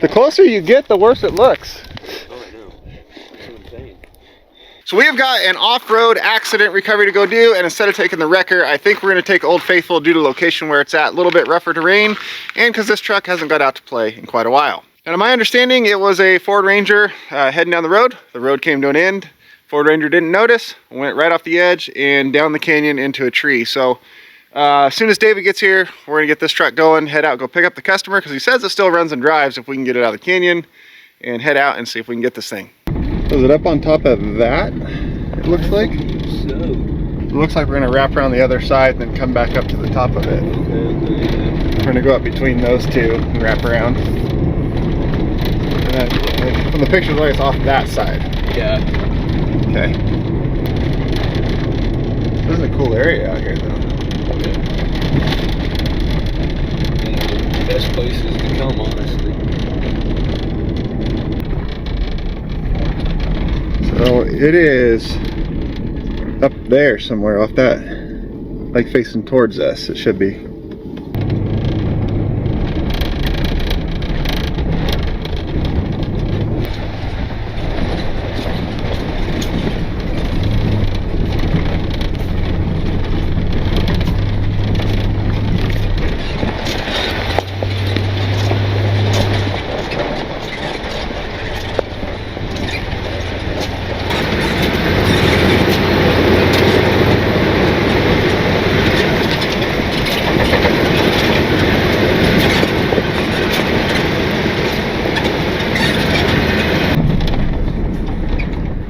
The closer you get, the worse it looks. Oh, I know. That's what I'm saying. So we have got an off-road accident recovery to go do, and instead of taking the wrecker, I think we're going to take Old Faithful due to location where it's at, a little bit rougher terrain, and because this truck hasn't got out to play in quite a while. And in my understanding, it was a Ford Ranger heading down the road. The road came to an end. Ford Ranger didn't notice, went right off the edge and down the canyon into a tree. So as soon as David gets here, we're gonna get this truck going, head out, go pick up the customer, because he says it still runs and drives if we can get it out of the canyon, and head out and see if we can get this thing. Was it up on top of that, it looks like? So. It looks like we're gonna wrap around the other side and then come back up to the top of it. Okay. We're gonna go up between those two and wrap around. And then from the picture, it looks like it's off that side. Yeah. Okay. This is a cool area out here, though. Yeah. One of the best places to come, honestly. So it is up there somewhere off that, like facing towards us, it should be.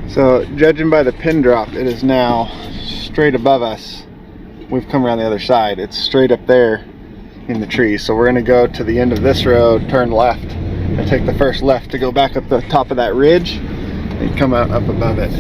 So judging by the pin drop, it is now straight above us. We've come around the other side. It's straight up there in the trees. So we're gonna go to the end of this road, turn left, and take the first left to go back up the top of that ridge and come out up above it.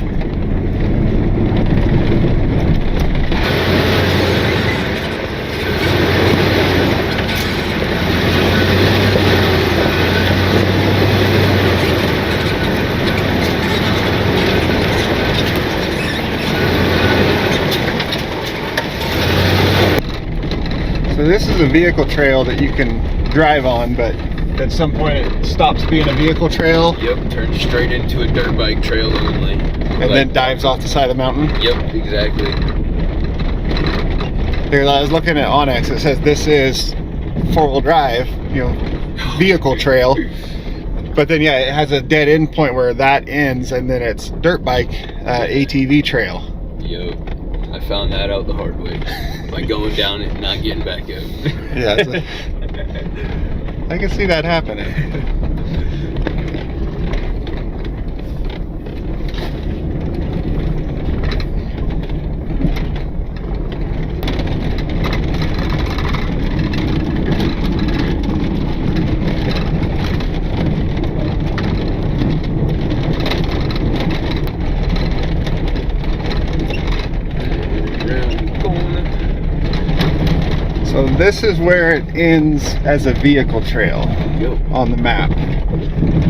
So this is a vehicle trail that you can drive on, but at some point it stops being a vehicle trail. Yep, turns straight into a dirt bike trail only. And then dives off the side of the mountain. Yep, exactly. There, I was looking at Onyx, it says this is four-wheel drive, you know, vehicle trail. But then yeah, it has a dead end point where that ends, and then it's dirt bike ATV trail. Yep, I found that out the hard way. By going down it and not getting back up. Yeah, I can see that happening. So this is where it ends as a vehicle trail on the map.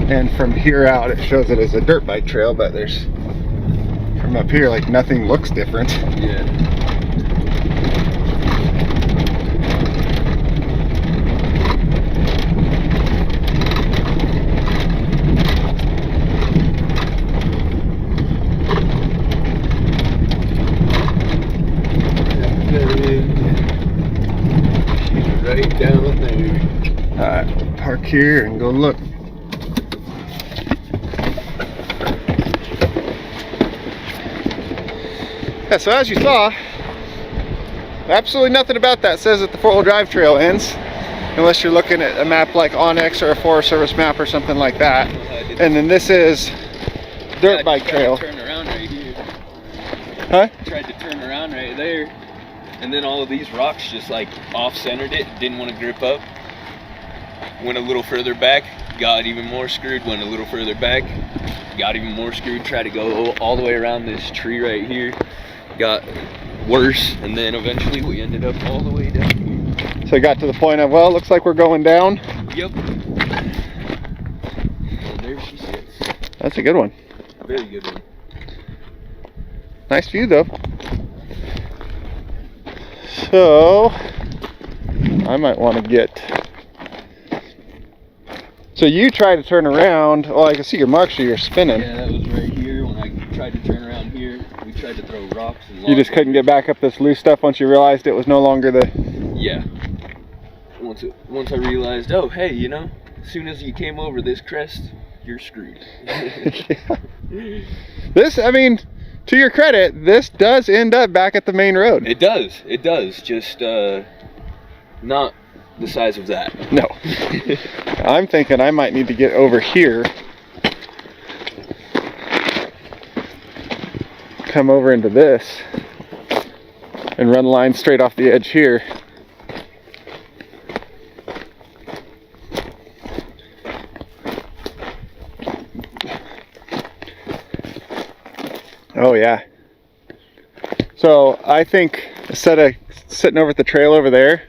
And from here out it shows it as a dirt bike trail, but there's, from up here, like nothing looks different. Yeah. Right down there. Alright, park here and go look. Yeah, so as you saw, absolutely nothing about that says that the four-wheel drive trail ends, unless you're looking at a map like Onyx or a Forest Service map or something like that. And then this is dirt bike trail. Turn around right here. Huh? Tried to turn around right there. And then all of these rocks just like off-centered it, didn't want to grip up. Went a little further back, got even more screwed, went a little further back, got even more screwed, tried to go all the way around this tree right here, got worse, and then eventually we ended up all the way down here. So it got to the point of, well, looks like we're going down. Yep. And there she sits. That's a good one. Very good one. Nice view though. So I might want to get So you try to turn around. Oh, I can see your marks where you're spinning. Yeah, that was right here. When I tried to turn around here, we tried to throw rocks and logs. You just couldn't get back up this loose stuff once you realized it was no longer the... Yeah. Once I realized, oh, hey, you know, as soon as you came over this crest, you're screwed. Yeah. This, I mean, to your credit, this does end up back at the main road. It does. It does. Just not the size of that. No. I'm thinking I might need to get over here. Come over into this and run lines straight off the edge here. Oh yeah. So I think instead of sitting over at the trail over there,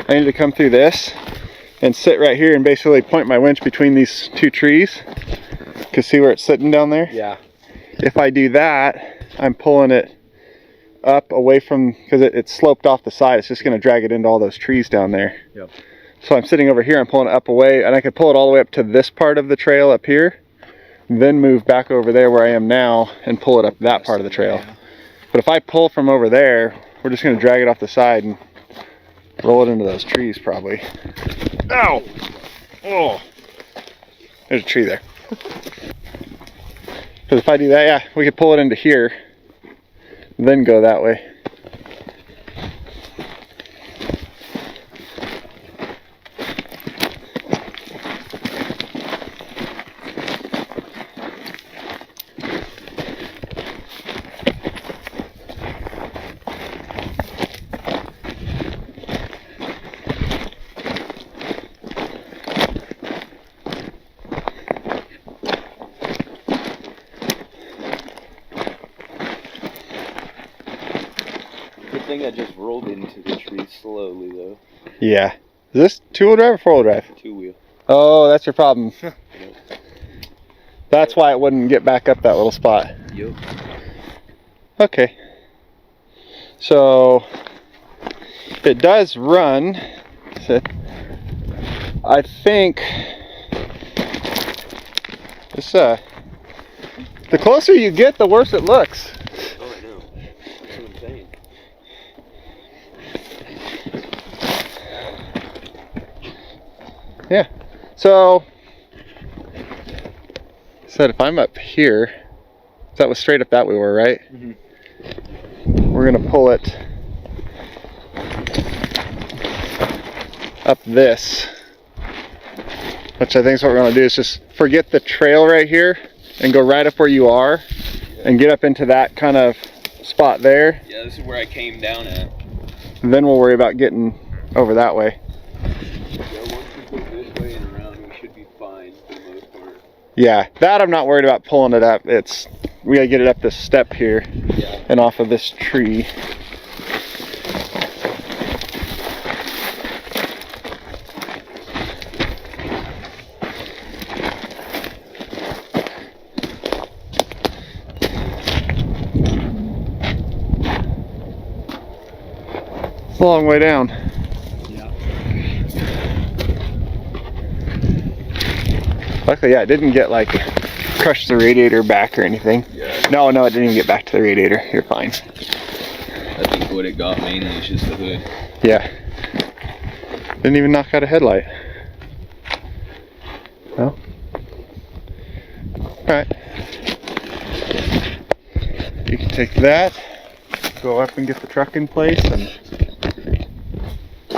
I need to come through this and sit right here and basically point my winch between these two trees. Cause see where it's sitting down there? Yeah. If I do that, I'm pulling it up away from, because it's sloped off the side, it's just going to drag it into all those trees down there. Yep. So I'm sitting over here, I'm pulling it up away, and I could pull it all the way up to this part of the trail up here, then move back over there where I am now and pull it up that part of the trail. Yeah. But if I pull from over there, we're just going to drag it off the side and roll it into those trees probably. Ow! Oh! There's a tree there. Because if I do that, yeah, we could pull it into here, then go that way. Good thing I just rolled into the tree slowly though. Yeah. Is this two-wheel drive or four-wheel drive? Two-wheel. Oh, that's your problem. That's why it wouldn't get back up that little spot. Yep. Okay. So it does run. So I think this the closer you get, the worse it looks. Oh, I know. That's what I'm saying. Yeah. So said if I'm up here, that was straight up that we were, right? Mm-hmm. We're gonna pull it up this, which I think is what we're gonna do, is just forget the trail right here and go right up where you are and get up into that kind of spot there. Yeah, this is where I came down at. And then we'll worry about getting over that way. Yeah, once we go this way and around, we should be fine for the most part. Yeah, that I'm not worried about pulling it up. It's, we gotta get it up this step here and off of this tree. It's a long way down. Yeah. Luckily, yeah, it didn't get like crush the radiator back or anything. Yeah. No, it didn't even get back to the radiator. You're fine. I think what it got mainly is just the hood. Yeah. Didn't even knock out a headlight. No. Alright. You can take that, go up and get the truck in place, and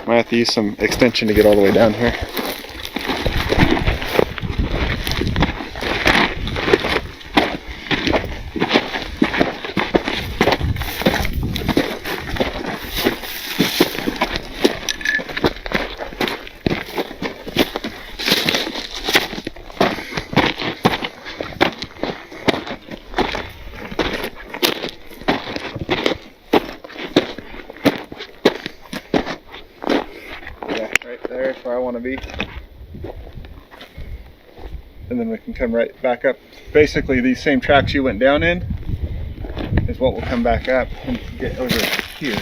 might have to use some extension to get all the way down here. There's where I want to be, and then we can come right back up. Basically these same tracks you went down in is what will come back up and get over here.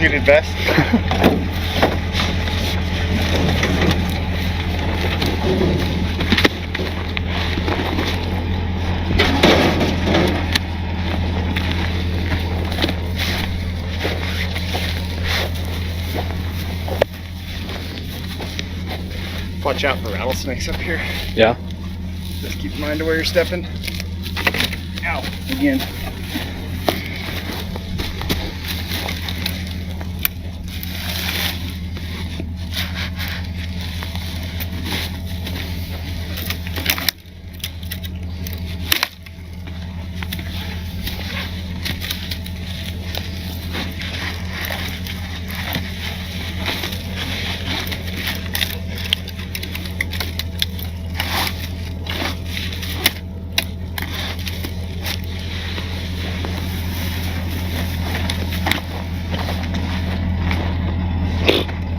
executed best. Watch out for rattlesnakes up here. Yeah. Just keep in mind to where you're stepping. Ow, again.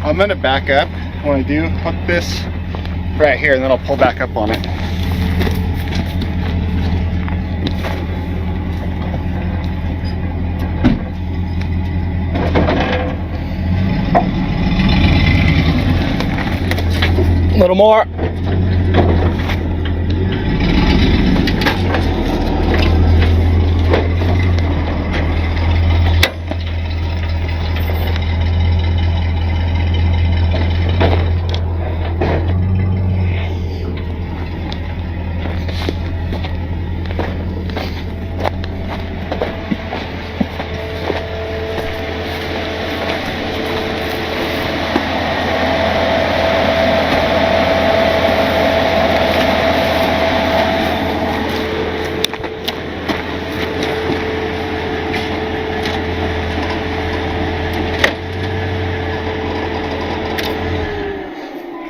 I'm gonna back up. When I do, hook this right here and then I'll pull back up on it. A little more.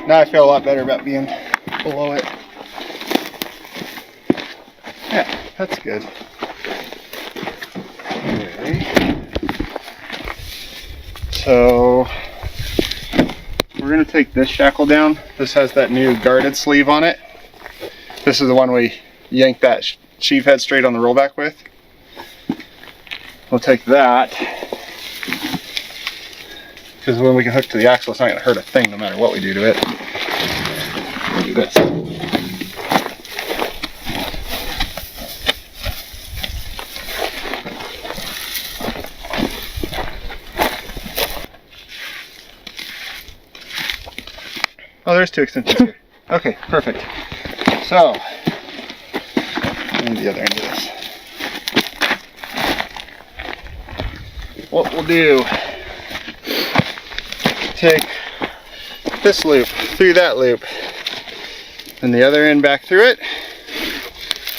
Now I feel a lot better about being below it. Yeah, that's good. Okay. So we're gonna take this shackle down. This has that new guarded sleeve on it. This is the one we yanked that sheave head straight on the rollback with. We'll take that, because when we can hook to the axle, it's not gonna hurt a thing no matter what we do to it. We'll do this. Oh, there's two extensions here. Okay, perfect. So, and the other end of this. What we'll do, take this loop through that loop, and the other end back through it,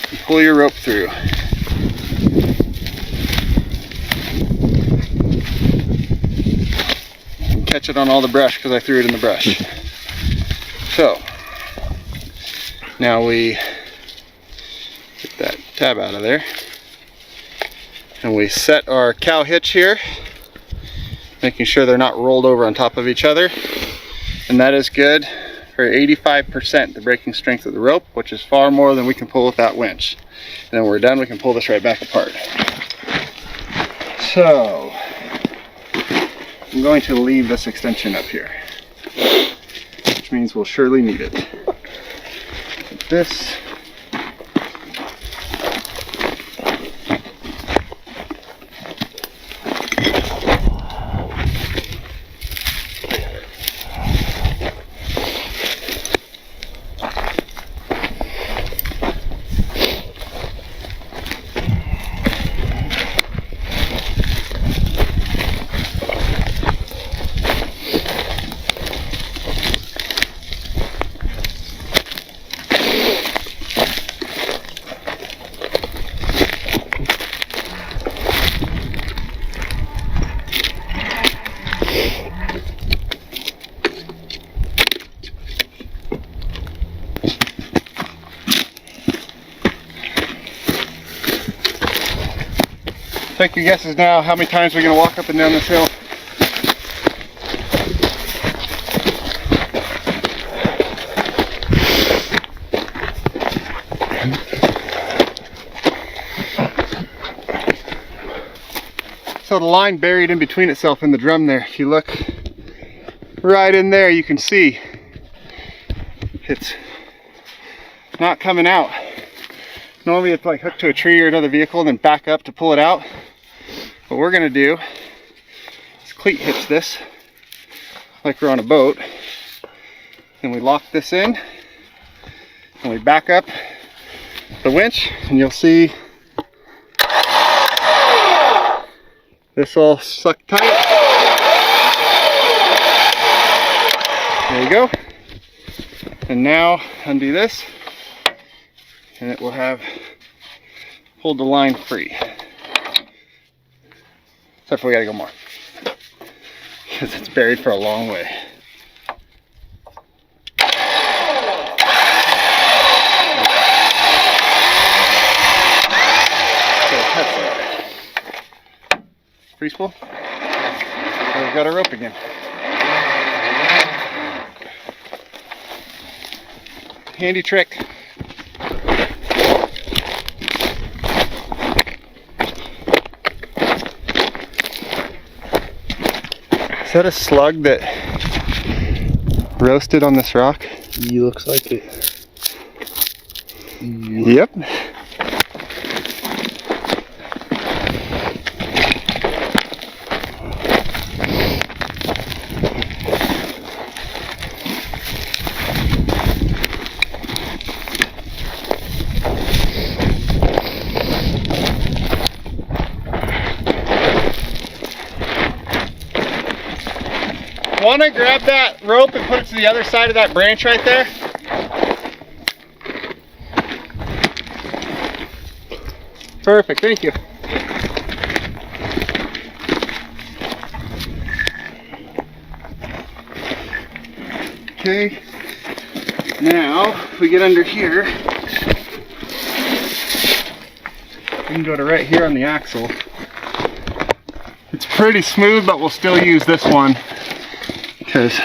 and pull your rope through. And catch it on all the brush because I threw it in the brush. So, now we get that tab out of there, and we set our cow hitch here, making sure they're not rolled over on top of each other. And that is good for 85% the braking strength of the rope, which is far more than we can pull with that winch. And then when we're done, we can pull this right back apart. So, I'm going to leave this extension up here, which means we'll surely need it. Like this. Take your guesses now, how many times we're going to walk up and down this hill. So So the line buried in between itself in the drum there. If you look right in there, you can see it's not coming out. Normally it's like hooked to a tree or another vehicle and then back up to pull it out. What we're gonna do is cleat hitch this like we're on a boat. And we lock this in and we back up the winch, and you'll see this all sucked tight. There you go. And now undo this, and it will hold the line free. Except for we gotta go more, because it's buried for a long way. Free spool. And we've got our rope again. Handy trick. Is that a slug that roasted on this rock? He looks like it. Yep. Want to grab that rope and put it to the other side of that branch right there? Perfect, thank you. Okay, now if we get under here, we can go to right here on the axle. It's pretty smooth, but we'll still use this one because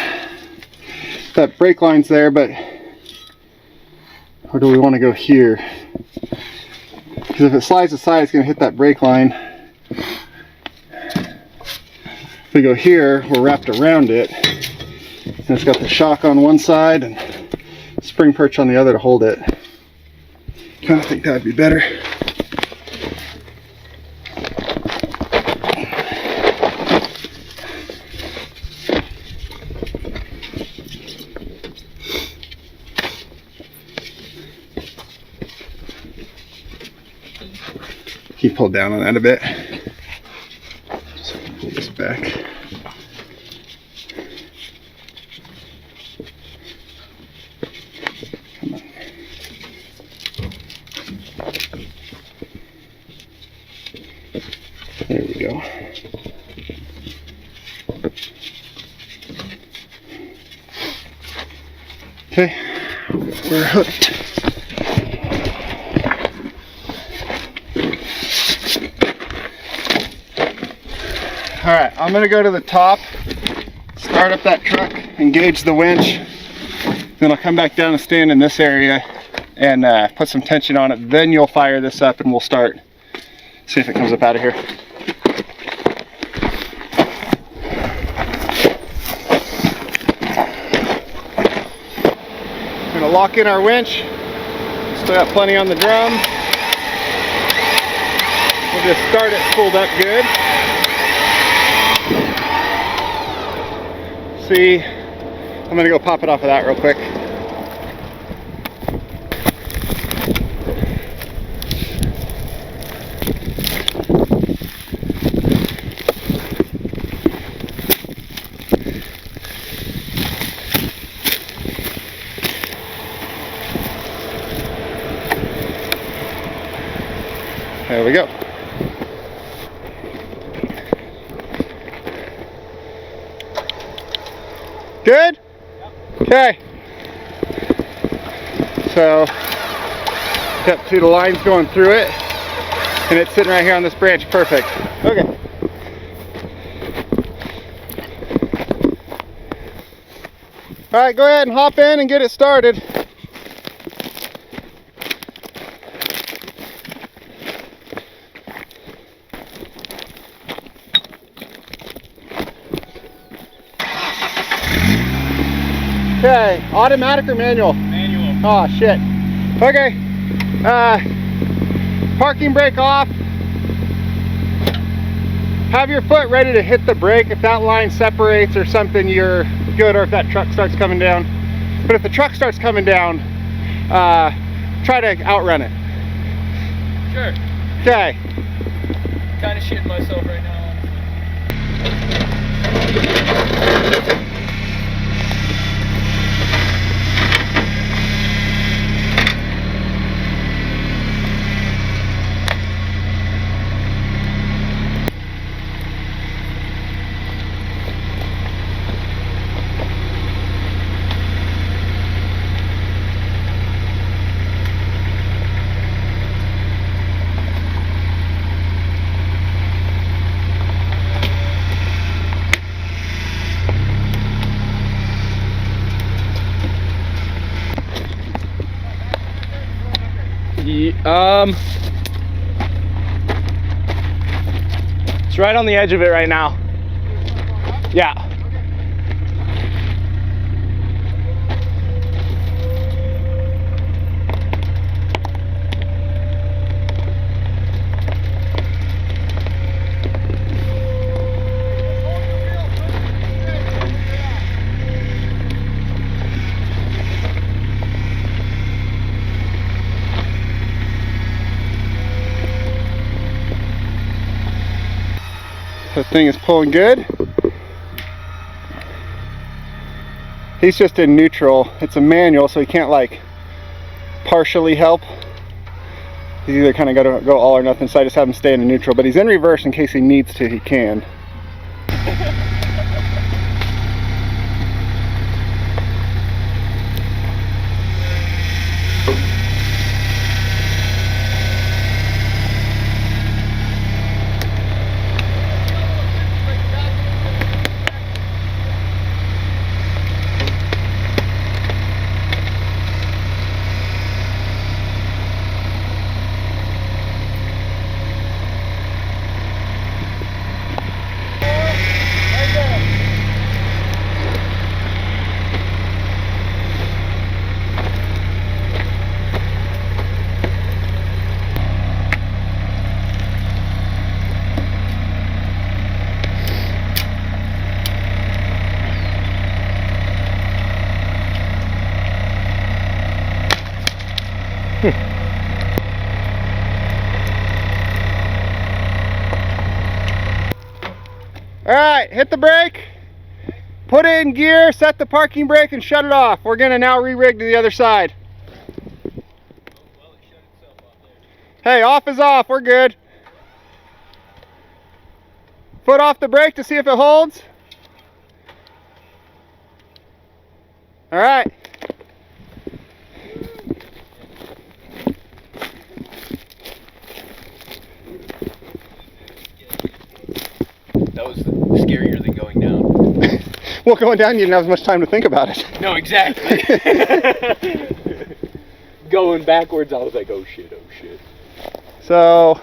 that brake line's there, but or do we want to go here? Because if it slides aside, it's going to hit that brake line. If we go here, we're wrapped around it, and it's got the shock on one side and spring perch on the other to hold it. Kind of think that would be better. Can you pull down on that a bit? So pull this back. Come on. There we go. Okay, we're hooked. Alright, I'm going to go to the top, start up that truck, engage the winch, then I'll come back down and stand in this area and put some tension on it. Then you'll fire this up and we'll start, see if it comes up out of here. I'm going to lock in our winch, still got plenty on the drum. We'll just start it spooled up good. See, I'm gonna go pop it off of that real quick. There we go. Good? Yep. Okay. So, yep, see the lines going through it, and it's sitting right here on this branch. Perfect. Okay. All right, go ahead and hop in and get it started. Okay, automatic or manual? Manual. Oh shit. Okay. Parking brake off. Have your foot ready to hit the brake. If that line separates or something, you're good, or if that truck starts coming down. But if the truck starts coming down, try to outrun it. Sure. Okay. Kind of shitting myself right now. It's right on the edge of it right now. Yeah. That thing is pulling good. He's just in neutral. It's a manual, so he can't like partially help. He's either kind of got to go all or nothing, so I just have him stay in neutral, but he's in reverse in case he needs to, he can. All right, hit the brake, put it in gear, set the parking brake, and shut it off. We're gonna now re-rig to the other side. Hey, off is off, we're good. Foot off the brake to see if it holds. All right. That was scarier than going down. Well, going down, you didn't have as much time to think about it. No, exactly. Going backwards, I was like, oh shit, oh shit. So,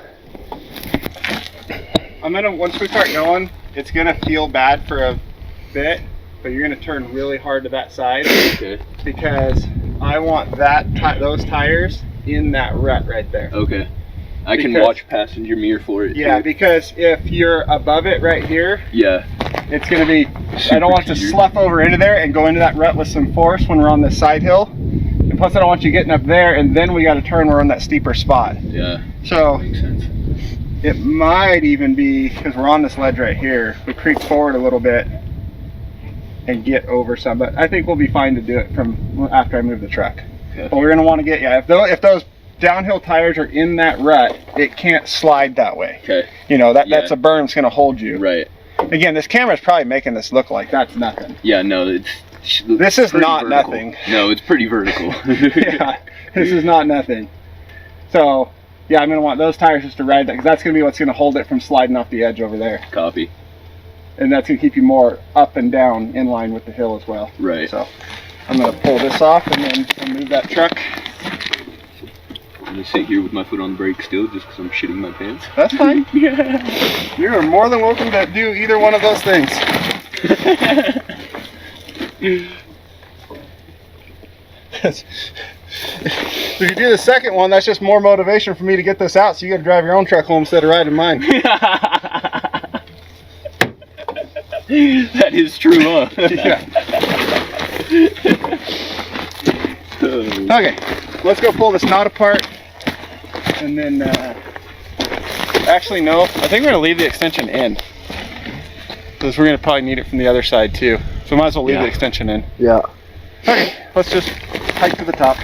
once we start going, it's gonna feel bad for a bit, but you're gonna turn really hard to that side. Okay. Because I want those tires in that rut right there. Okay. I can watch passenger mirror for it. Yeah, too. Because if you're above it right here, yeah, it's gonna be, I don't want it to slough over into there and go into that rut with some force when we're on this side hill. And plus I don't want you getting up there and then we gotta turn, we're on that steeper spot. Yeah, so makes sense. It might even be, because we're on this ledge right here, we creep forward a little bit and get over some, but I think we'll be fine to do it from after I move the truck. Okay. But we're gonna wanna get, yeah, if those downhill tires are in that rut, it can't slide that way. Okay. You know, that's a berm that's gonna hold you. Right. Again, this camera's probably making this look like that's nothing. Yeah, no, this is not vertical. Nothing. No, it's pretty vertical. Yeah, this is not nothing. So, yeah, I'm gonna want those tires just to ride that, because that's gonna be what's gonna hold it from sliding off the edge over there. Copy. And that's gonna keep you more up and down in line with the hill as well. Right. So, I'm gonna pull this off and then I'll move that truck. I'm gonna sit here with my foot on the brake still, just because I'm shitting my pants. That's fine. Yeah. You're more than welcome to do either one of those things. Because if you do the second one, that's just more motivation for me to get this out, so you gotta drive your own truck home instead of riding mine. That is true, huh? Yeah. Okay, let's go pull this knot apart, and then actually no, I think we're gonna leave the extension in, because we're gonna probably need it from the other side too, so might as well leave the extension in. Yeah. Okay, let's just hike to the top.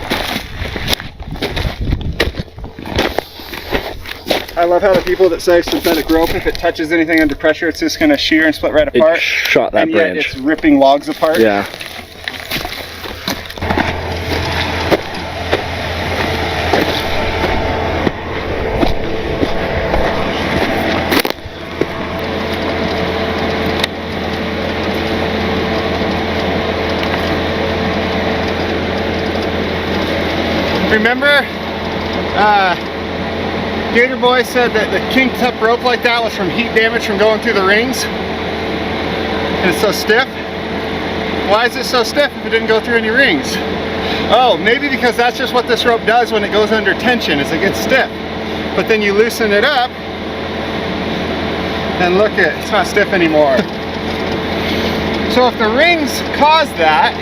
I love how the people that say synthetic rope, if it touches anything under pressure, it's just gonna shear and split right apart. It shot that and yet branch. it's ripping logs apart. Yeah. Remember, Gator Boy said that the kinked up rope like that was from heat damage from going through the rings, and it's so stiff. Why is it so stiff if it didn't go through any rings? Oh, maybe because that's just what this rope does when it goes under tension, is it gets stiff. But then you loosen it up, and look, it's not stiff anymore. So if the rings caused that,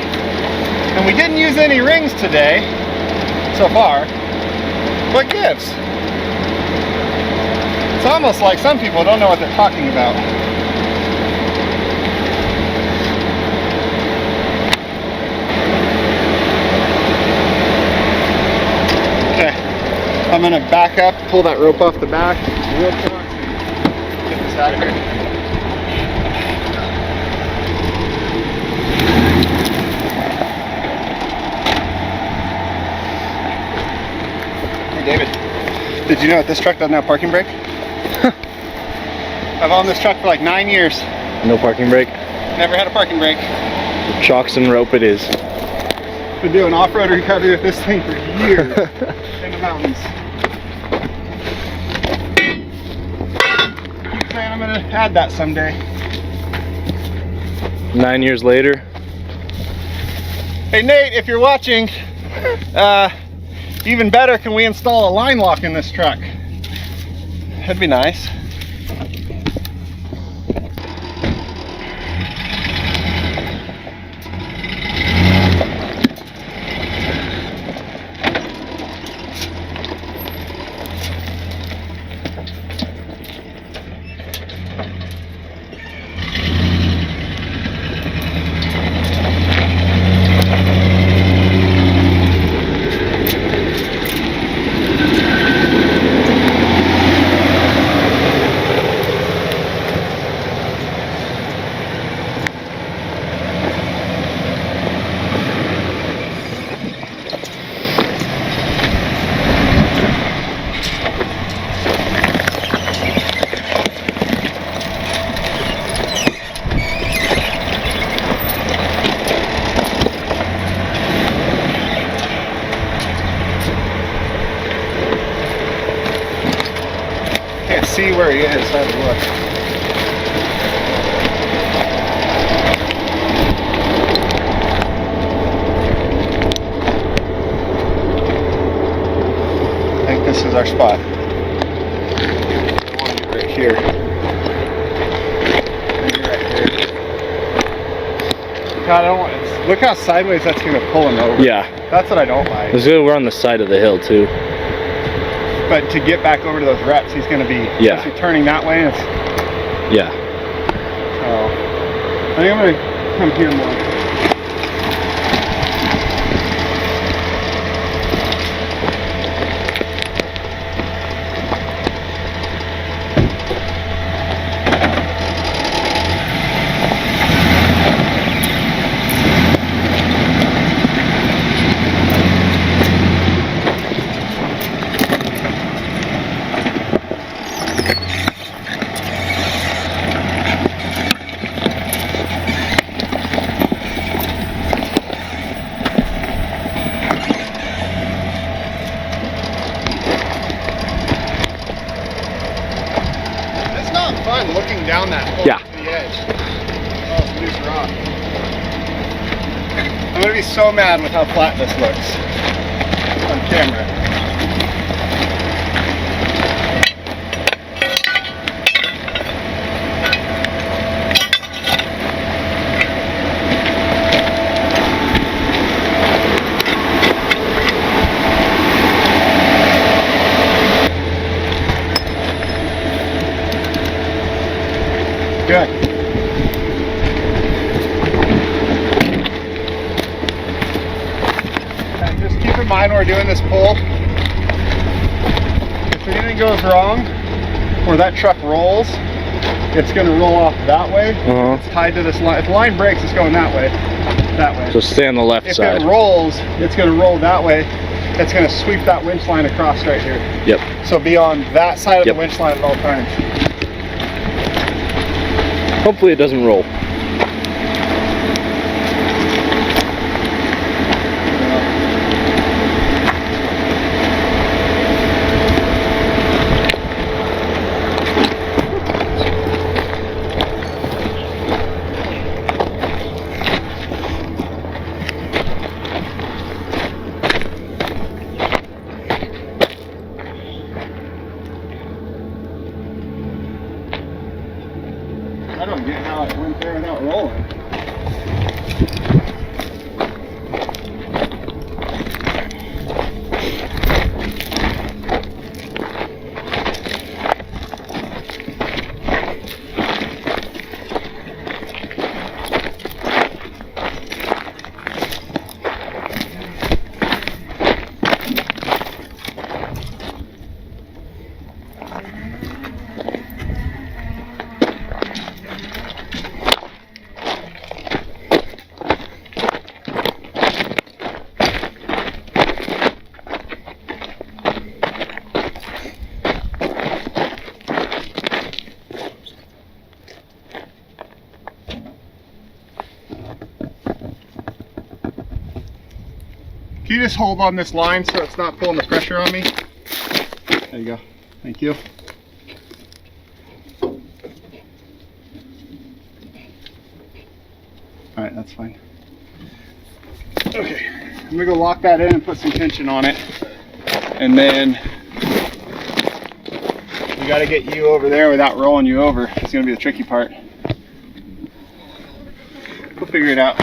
and we didn't use any rings today, so far, what gives? It's almost like some people don't know what they're talking about. Okay, I'm gonna back up, pull that rope off the back, real quick, get this out of here. David, did you know that this truck doesn't have parking brake? I've owned this truck for like 9 years. No parking brake. Never had a parking brake. Chocks and rope it is. Been doing off-road recovery with this thing for years in the mountains. Keep saying I'm gonna add that someday. 9 years later. Hey Nate, if you're watching, even better, can we install a line lock in this truck? That'd be nice. See where he is, have a look. I think this is our spot. I want to get right here. Maybe right here. God, I don't want. Look how sideways that's going to pull him over. Yeah. That's what I don't like. It's good we're on the side of the hill too. But to get back over to those reps, he's going to be especially turning that way. It's, yeah. so I think I'm going to come here more. Looking down that hole to the edge. Oh, it's loose rock. I'm gonna be so mad with how flat this looks on camera. Good. And just keep in mind when we're doing this pull, if anything goes wrong or that truck rolls, it's going to roll off that way. It's tied to this line. If the line breaks, it's going that way. That way. So stay on the left side. If it rolls, it's going to roll that way. It's going to sweep that winch line across right here. Yep. So be on that side of the winch line at all times. Hopefully it doesn't roll. I don't get how it went there without rolling. Can you just hold on this line so it's not pulling the pressure on me? There you go. Thank you. Alright, that's fine. Okay, I'm gonna go lock that in and put some tension on it. And then we gotta get you over there without rolling you over. It's gonna be the tricky part. We'll figure it out.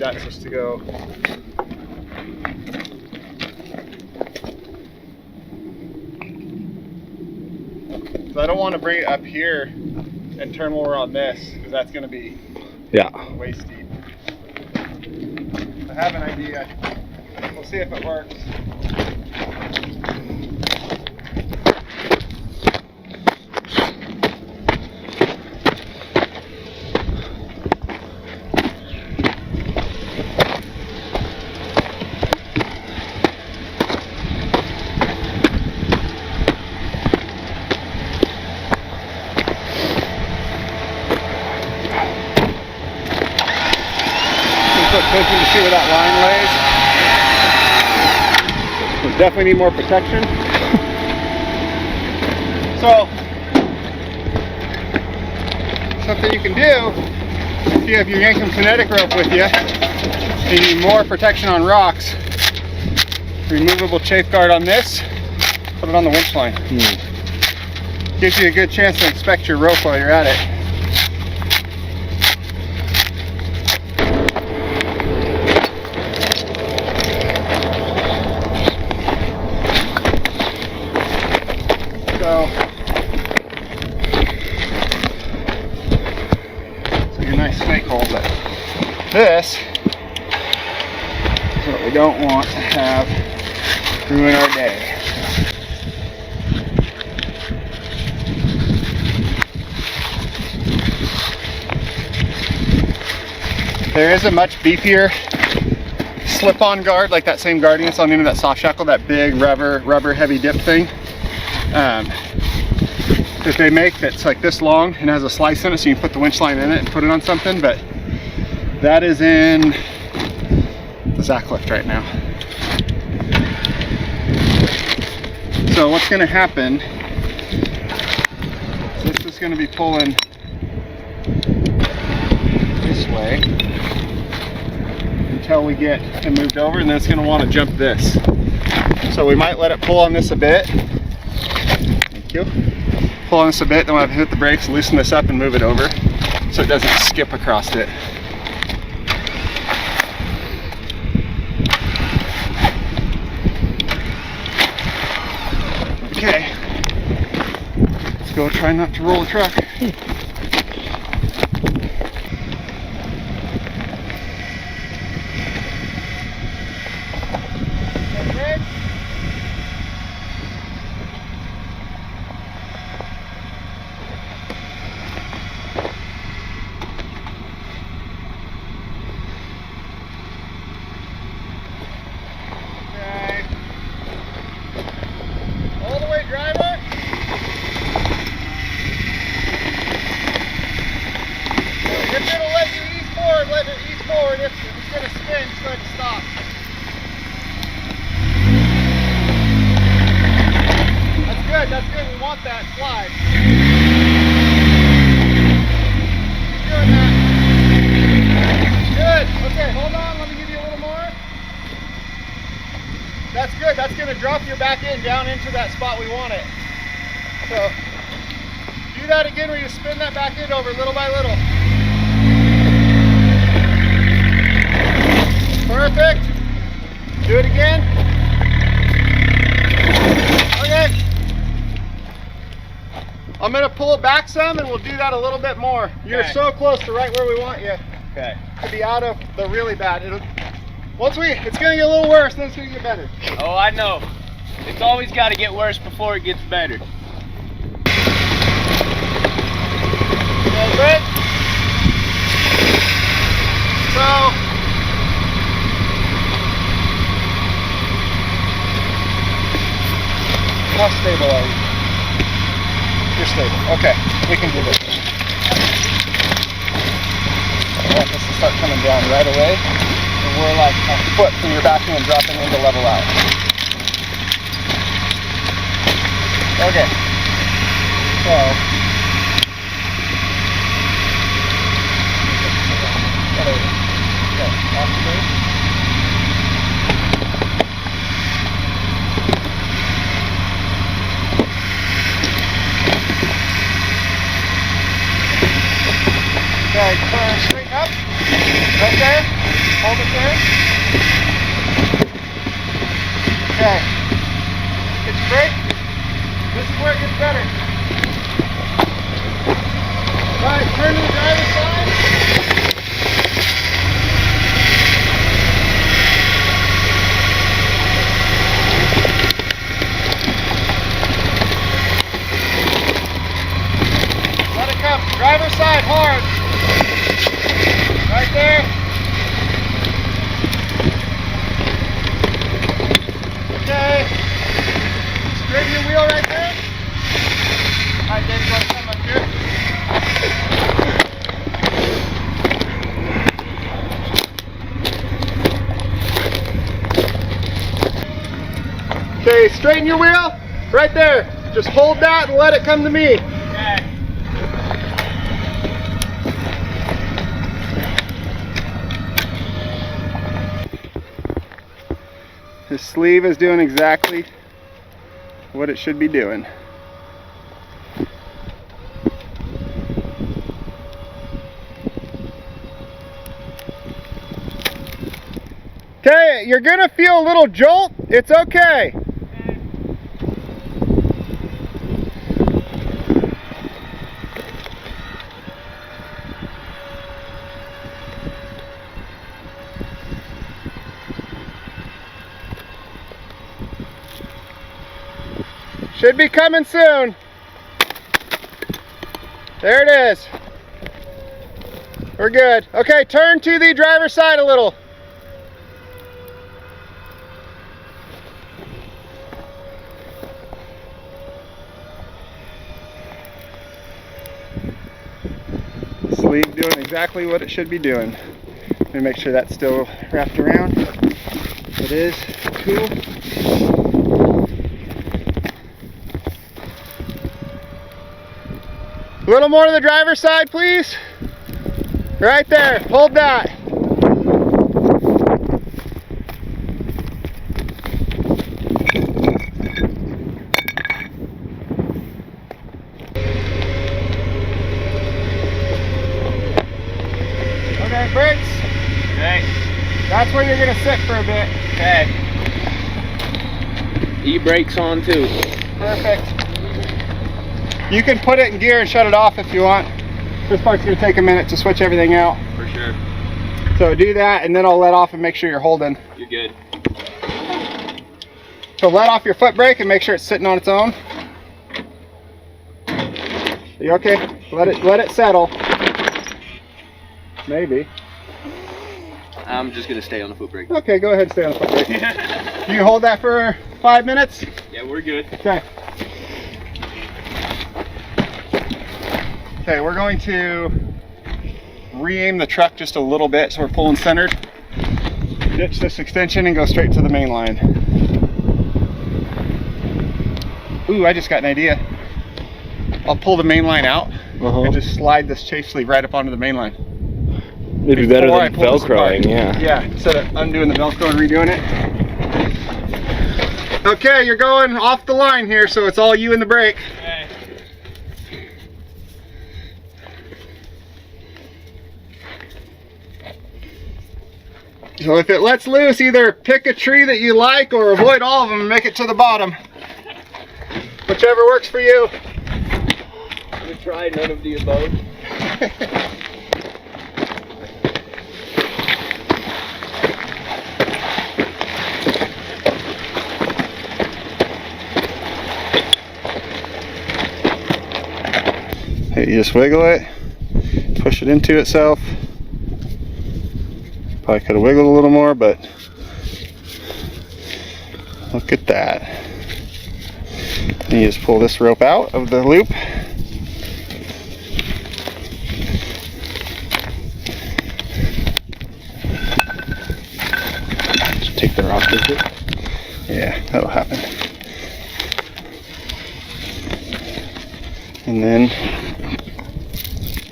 That's just to go. So I don't want to bring it up here and turn when we're on this, because that's going to be way steep. I have an idea. We'll see if it works. Tension to see where that line lays. We definitely need more protection. So, something you can do, if you have your Yankum kinetic rope with you, and you need more protection on rocks, removable chafe guard on this, put it on the winch line. Gives you a good chance to inspect your rope while you're at it. So your nice snake hole, but this is what we don't want to have ruin our day. There is a much beefier slip-on guard, like that same guarding that's on the end of that soft shackle, that big rubber heavy dip thing. That they make that's like this long and has a slice in it, so you can put the winch line in it and put it on something, but that is in the Zacklift right now. So what's going to happen is this is going to be pulling way until we get him moved over, and then it's going to want to jump this. So we might let it pull on this a bit. Thank you. Pull on this a bit, then we'll have to hit the brakes, loosen this up, and move it over so it doesn't skip across it. Okay. Let's go try not to roll the truck. That's good, we want that slide. Keep doing that. Good, okay, hold on, let me give you a little more. That's good, that's gonna drop your back end down into that spot we want it. So, do that again where you spin that back end over little by little. Perfect. Do it again. Okay. I'm going to pull it back some and we'll do that a little bit more. You're so close to right where we want you. Okay. To be out of the really bad. It's going to get a little worse, then it's going to get better. Oh, I know. It's always got to get worse before it gets better. Good. So, how stable are you? You're stable. Okay, we can do this. I want this to start coming down right away. And we're like a foot from your back end dropping in to level out. Okay. So, okay, turn straight up, right there, hold it there. Okay, hit your brake, this is where it gets better. Right, turn to the driver's side. Let it come, driver's side hard. Right there. Okay. Straighten your wheel right there. Alright, Dave, you want to come up here? Okay, straighten your wheel. Right there. Just hold that and let it come to me. Okay. The sleeve is doing exactly what it should be doing. Okay, you're gonna feel a little jolt. It's okay. Should be coming soon. There it is. We're good. Okay, turn to the driver's side a little. Sleeve doing exactly what it should be doing. Let me make sure that's still wrapped around. It is. Cool. A little more to the driver's side, please. Right there, hold that. Okay, brakes. Okay. That's where you're gonna sit for a bit. Okay. E-brakes on too. Perfect. You can put it in gear and shut it off if you want. This part's gonna take a minute to switch everything out. For sure. So do that and then I'll let off and make sure you're holding. You're good. So let off your foot brake and make sure it's sitting on its own. Are you okay? Let it settle. Maybe. I'm just gonna stay on the foot brake. Okay, go ahead and stay on the foot brake. You can hold that for 5 minutes? Yeah, we're good. Okay. Okay, we're going to re-aim the truck just a little bit so we're pulling centered. Ditch this extension and go straight to the main line. Ooh, I just got an idea. I'll pull the main line out and just slide this chafe sleeve right up onto the main line. It'd be better than Velcroing, yeah. Yeah, instead of undoing the Velcro and redoing it. Okay, you're going off the line here, so it's all you and the brake. Okay. So if it lets loose, either pick a tree that you like or avoid all of them and make it to the bottom. Whichever works for you. I'm gonna try none of the above. You just wiggle it, push it into itself. Probably could have wiggled a little more, but look at that. And you just pull this rope out of the loop. Just take the rock with it. Yeah, that'll happen. And then,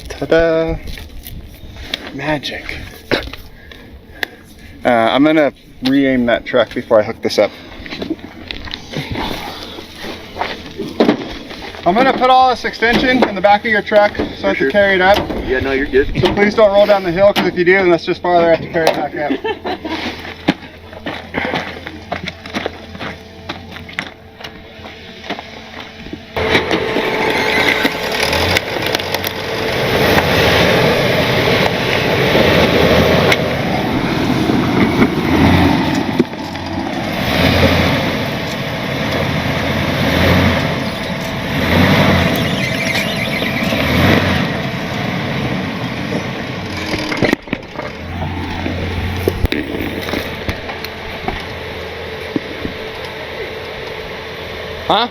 ta-da! Magic. I'm gonna re-aim that truck before I hook this up. I'm gonna put all this extension in the back of your truck so I have to carry it up. Yeah, no, you're good. So please don't roll down the hill, because if you do, then that's just farther I have to carry it back up. Huh?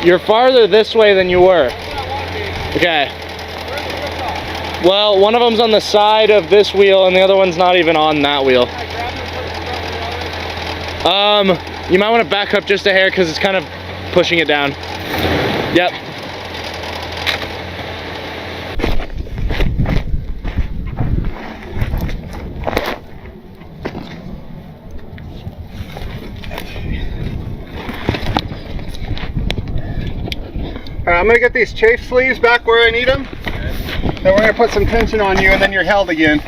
You're farther this way than you were. Okay. Well, one of them's on the side of this wheel and the other one's not even on that wheel. You might want to back up just a hair because it's kind of pushing it down. Yep. Alright, I'm going to get these chafe sleeves back where I need them. Okay. Then we're going to put some tension on you and then you're held again.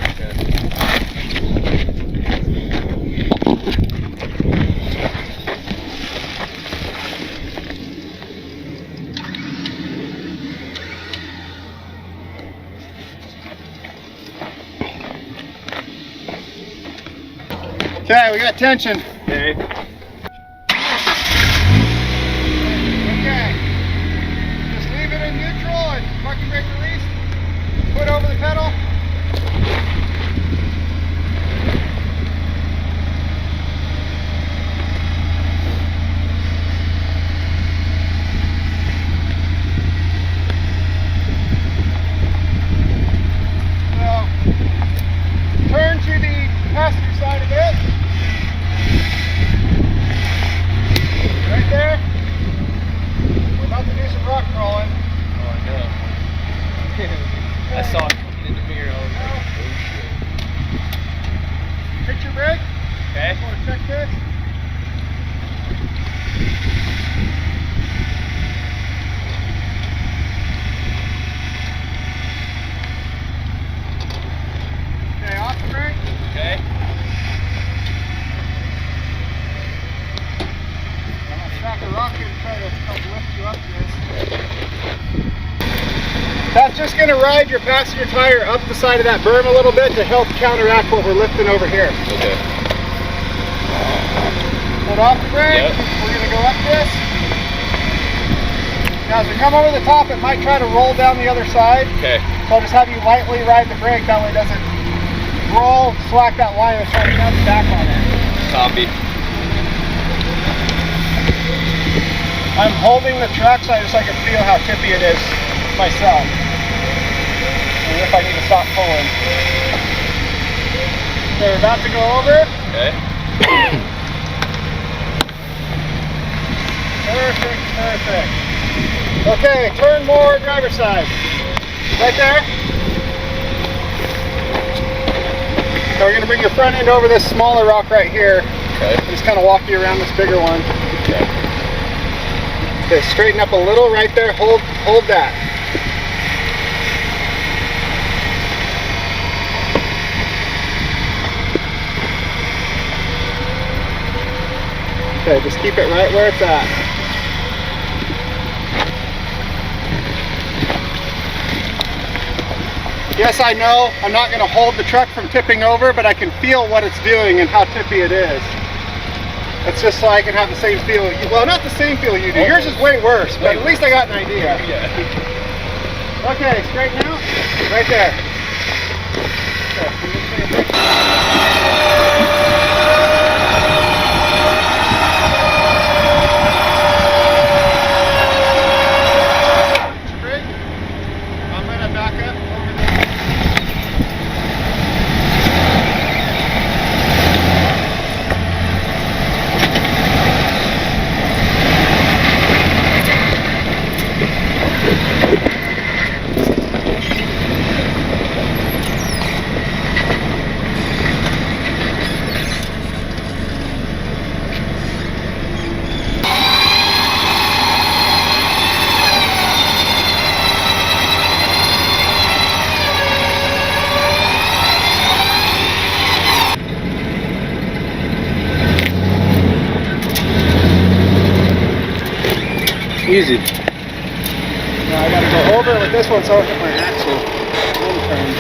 Okay, we got tension. Okay. Parking brake released. Foot over the pedal. So, turn to the passenger side of it. and try to help lift you up this. That's just going to ride your passenger tire up the side of that berm a little bit to help counteract what we're lifting over here. Okay. Hold off the brake. Yep. We're going to go up this. Now as we come over the top, it might try to roll down the other side. Okay. So I'll just have you lightly ride the brake, that way it doesn't roll, slack that line and try to bounce back on it. Copy. I'm holding the truck so I just can feel how tippy it is myself. And if I need to stop pulling. So we're about to go over. Okay. Perfect, perfect. Okay, turn more driver's side. Right there. Now we're going to bring your front end over this smaller rock right here. Okay. Just kind of walk you around this bigger one. Okay. Okay, straighten up a little right there. Hold that. Okay, just keep it right where it's at. Yes, I know I'm not going to hold the truck from tipping over, but I can feel what it's doing and how tippy it is. It's just so I can have the same feel. Well, not the same feel you do. Yours is way worse, but at least I got an idea. Yeah. Okay, straighten out. Right there. Okay. I'm going to back up over there. Easy. Now I gotta go over with this one so I hit my axle. One turn.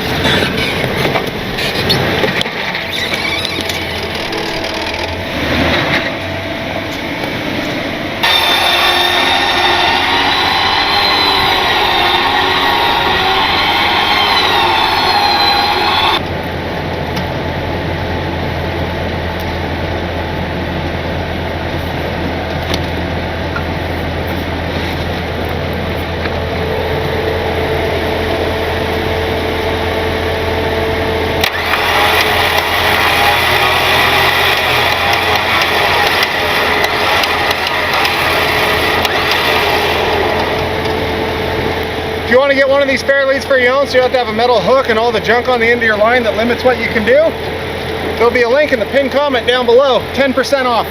If you want to get one of these fair leads for your own, so you have to have a metal hook and all the junk on the end of your line that limits what you can do, there'll be a link in the pinned comment down below. 10% off.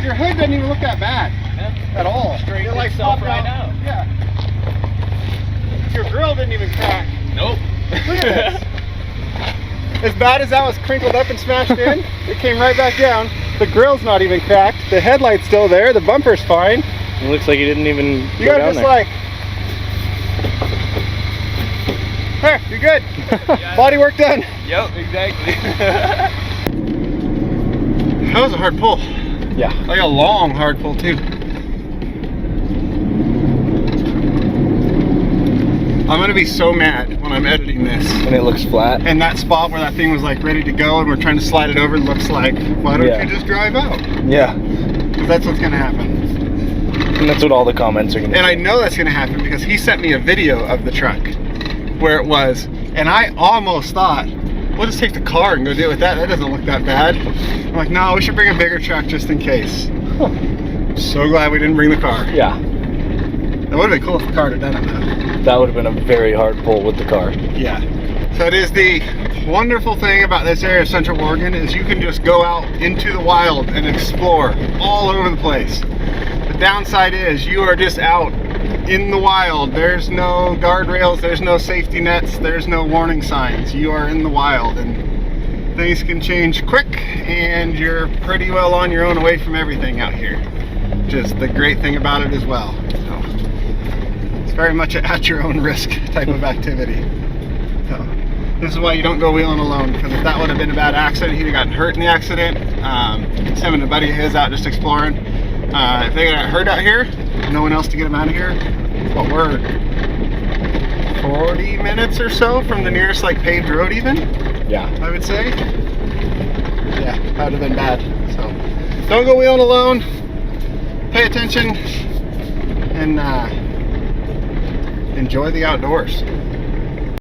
Your hood doesn't even look that bad at all. Straighten You're like itself popped right out. out. Yeah. Your grill didn't even crack. Nope. Look at this. As bad as that was crinkled up and smashed in, it came right back down. The grill's not even cracked. The headlight's still there. The bumper's fine. It looks like you didn't even You go gotta down just there. like, there, you're good. Body work done. Yep, exactly. That was a hard pull. Yeah. Like a long, hard pull too. I'm gonna be so mad when I'm editing this. And it looks flat. And that spot where that thing was like ready to go and we're trying to slide it over, it looks like, why don't you just drive out? Yeah. Because that's what's gonna happen. And that's what all the comments are gonna And say. I know that's gonna happen because he sent me a video of the truck where it was, and I almost thought, we'll just take the car and go deal with that. That doesn't look that bad. I'm like, no, we should bring a bigger truck just in case. So glad we didn't bring the car. Yeah, That would have been cool if the car had done it though. that would have been a very hard pull with the car. Yeah. So it is the wonderful thing about this area of Central Oregon is you can just go out into the wild and explore all over the place. The downside is you are just out in the wild. There's no guardrails, there's no safety nets, there's no warning signs. You are in the wild and things can change quick and you're pretty well on your own away from everything out here. Just the great thing about it as well. So, it's very much an at your own risk type of activity. So, this is why you don't go wheeling alone, because if that would have been a bad accident, he'd have gotten hurt in the accident. It's him and a buddy of his out just exploring. If they got hurt out here, no one else to get them out of here. What, we're 40 minutes or so from the nearest like paved road even? Yeah. I would say. Yeah, that would have been bad. So don't go wheeling alone. Pay attention and enjoy the outdoors.